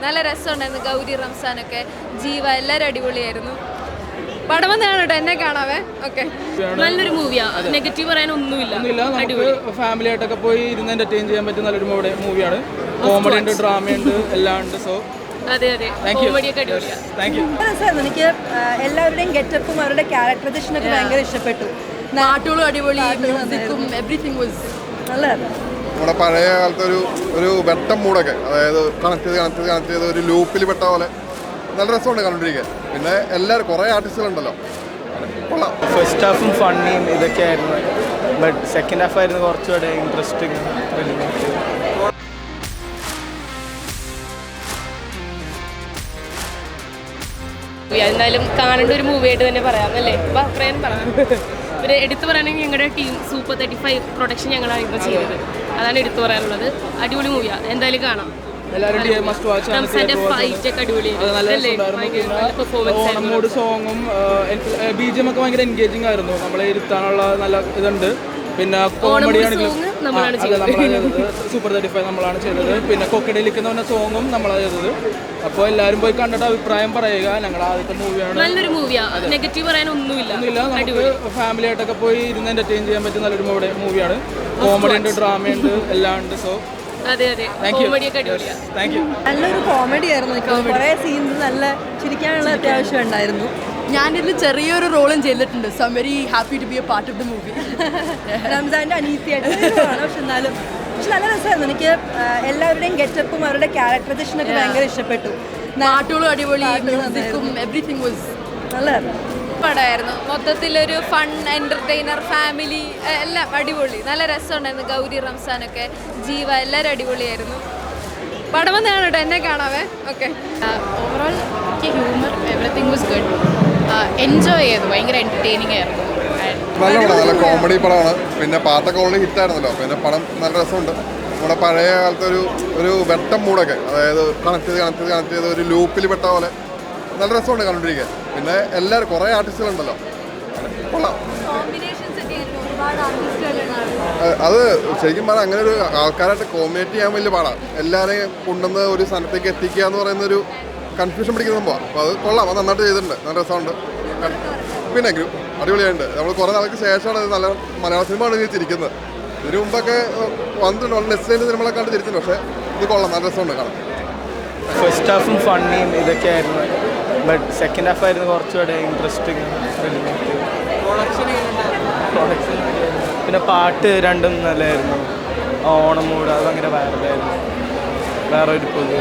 നല്ല രസമുണ്ടായിരുന്നു. ഗൗരി റംസാനൊക്കെ, ജീവ, എല്ലാവരും അടിപൊളിയായിരുന്നു. പടം വന്ന് കാണട്ടോ, എന്നെ കാണാവേ. ഓക്കെ, നല്ലൊരു മൂവിയാ, നെഗറ്റീവ് പറയാൻ ഒന്നുമില്ല. നമുക്ക് ഫാമിലി ആയിട്ടൊക്കെ പോയി ഇരുന്ന് എന്റർടൈൻ ചെയ്യാൻ പറ്റുന്ന നല്ലൊരു മൂവിയാണ്. കോമഡി ഉണ്ട്, ഡ്രാമ ഉണ്ട്, എല്ലാം ഉണ്ട്. സോ അതെ അതെ, കോമഡിയൊക്കെ അടിപൊളിയാ. Thank you. എനിക്ക് എല്ലാവരുടെയും ഗെറ്റപ്പും അവരുടെ ക്യാരക്ടറൈസേഷനൊക്കെ ഭയങ്കര ഇഷ്ടപ്പെട്ടു. നാട്ടുകളും അടിപൊളി, മ്യൂസിക്കും എവറിത്തിങ് വാസ് നല്ലതായിരുന്നു. നമ്മുടെ പഴയ കാലത്തെ ഒരു വെട്ടം മൂടൊക്കെ, അതായത് കണക്ട് ചെയ്ത് ഒരു ലൂപ്പിൽ പെട്ട പോലെ നല്ല രസമുണ്ട് കണ്ടുകൊണ്ടിരിക്കാൻ. പിന്നെ എല്ലാവരും കുറേ ആർട്ടിസ്റ്റുകളുണ്ടല്ലോ, കൊള്ളാം. ഫസ്റ്റ് ഹാഫും ഫണ്ണിയും ഇതൊക്കെ ആയിരുന്നു, ബട്ട് സെക്കൻഡ് ഹാഫ് ആയിരുന്നു കുറച്ചുകൂടെ ഇൻട്രസ്റ്റിംഗ്. എന്തായാലും കാണേണ്ട ഒരു മൂവിയായിട്ട് തന്നെ പറയാം അല്ലേ? അഭിപ്രായം പറയാം. ഒരു എടുത്തു പറയുകയാണെങ്കിൽ ഞങ്ങളുടെ ടീം സൂപ്പർ 35 പ്രൊഡക്ഷൻ ഞങ്ങളാണ് ഇപ്പോൾ ചെയ്തത്. അതാണ് എടുത്തു പറയാനുള്ളത്. അടിപൊളി മൂവിയാണ്, എന്തായാലും കാണാം. ഓണമോട് സോങ്ങും BGM ഒക്കെ ഭയങ്കര എൻഗേജിങ് ആയിരുന്നു. നമ്മളെ ഇരുത്താനുള്ള നല്ല ഇതുണ്ട്. പിന്നെ കോമഡി ആണെങ്കിലും സൂപ്പർ 35 നമ്മളാണ് ചെയ്തത്. പിന്നെ കൊക്കടയിലേക്ക് എന്ന് പറഞ്ഞ സോങ്ങും നമ്മളാണ് ചെയ്തത്. അപ്പോൾ എല്ലാവരും പോയി കണ്ടിട്ട് അഭിപ്രായം പറയുക. ഞങ്ങൾ ആദ്യത്തെ മൂവിയാണ്, നല്ലൊരു മൂവിയാ, നെഗറ്റീവ് പറയാൻ ഒന്നുമില്ല. നമുക്ക് ഫാമിലി ആയിട്ടൊക്കെ പോയി ഇരുന്ന് എന്റർടൈൻ ചെയ്യാൻ പറ്റുന്ന നല്ലൊരു മൂവിയാണ്. കോമഡി ഉണ്ട്, ഡ്രാമ ഉണ്ട്, എല്ലാം ഉണ്ട്. സോ അതെ അതെ, കോമഡിയൊക്കെ അടിപൊളിയാ. Thank you. നല്ലൊരു കോമഡി ആയിരുന്നു. കുറേ സീൻസ് നല്ല ചിരിക്കാനുള്ള അത്യാവശ്യം ഉണ്ടായിരുന്നു. ഞാനിതിൽ ചെറിയൊരു റോളും ചെയ്തിട്ടുണ്ട്. So I am very happy to be a part of the movie. റംസാൻ്റെ അനീതിയായിട്ട്, പക്ഷെ നല്ല രസമായിരുന്നു. എനിക്ക് എല്ലാവരുടെയും ഗെറ്റപ്പും അവരുടെ ക്യാരക്ടറൈസേഷനൊക്കെ ഭയങ്കര ഇഷ്ടപ്പെട്ടു. നാട്ടുകളും അടിപൊളി, മ്യൂസിക്കും എവറിത്തിങ് വാസ് നല്ലതായിരുന്നു. പടമായിരുന്നു. മൊത്തത്തിലൊരു ഫൺ, എൻ്റർടൈനർ, ഫാമിലി, എല്ലാം അടിപൊളി. നല്ല രസമുണ്ടായിരുന്നു. ഗൗരി റംസാനൊക്കെ, ജീവ, എല്ലാവരും അടിപൊളിയായിരുന്നു. പടം വന്ന് കാണട്ടോ, എന്നെ കാണാവേ. ഓക്കെ, ഓവറോൾ എനിക്ക് humour everything was good. Enjoy ചെയ്തു, ഭയങ്കര എൻ്റർടൈനിങ് ആയിരുന്നു. നല്ല പടം, നല്ല കോമഡി പടമാണ്. പിന്നെ പാട്ടൊക്കെ ഓൾറെഡി ഹിറ്റായിരുന്നല്ലോ, പിന്നെ പടം നല്ല രസമുണ്ട്. നമ്മുടെ പഴയ കാലത്തെ ഒരു വെട്ടം മൂടൊക്കെ, അതായത് കണക്ട് ചെയ്ത് ഒരു ലൂപ്പിൽ പെട്ട പോലെ നല്ല രസമുണ്ട് കണ്ടുകൊണ്ടിരിക്കാൻ. പിന്നെ എല്ലാവരും കുറേ ആർട്ടിസ്റ്റുകളുണ്ടല്ലോ, കൊള്ളാം. അത് ശരിക്കും പറഞ്ഞാൽ അങ്ങനെ ഒരു ആൾക്കാരായിട്ട് കോമ്പിനേറ്റ് ചെയ്യാൻ വലിയ പാടാണ്. എല്ലാവരെയും കൊണ്ടുവന്ന് ഒരു സ്ഥലത്തേക്ക് എത്തിക്കുക എന്ന് പറയുന്നൊരു കൺഫ്യൂഷൻ പിടിക്കുന്ന സംഭവമാണ്. അപ്പോൾ അത് കൊള്ളാം, അത് നന്നായിട്ട് ചെയ്തിട്ടുണ്ട്, നല്ല രസമുണ്ട്. പിന്നെ അടിപൊളിയായിട്ടുണ്ട്. നമ്മൾ കുറേ നാൾക്ക് ശേഷമാണ് ഇത് നല്ല മലയാള സിനിമയാണ് ചിരിക്കുന്നത്. ഇതിനു മുമ്പൊക്കെ വന്നിട്ടുണ്ട്, വളരെ നെസ്റ്റിൻ്റെ സിനിമകളൊക്കെ കണ്ട് ചിരിച്ചിട്ടുണ്ട്. പക്ഷേ ഇത് കൊള്ളാം, നല്ല രസമുണ്ട് കാണാൻ. ഫസ്റ്റ് ഹാഫും ഫണ്ണിയും ഇതൊക്കെ ആയിരുന്നു, ബട്ട് സെക്കൻഡ് ഹാഫ് ആയിരുന്നു കുറച്ചുകൂടെ ഇൻട്രസ്റ്റിംഗ്. പിന്നെ പാട്ട് രണ്ടും നല്ലതായിരുന്നു. ഓണം മൂഡ് അത് ഭയങ്കര വൈറലായിരുന്നു. വേറെ ഒരു പുതിയ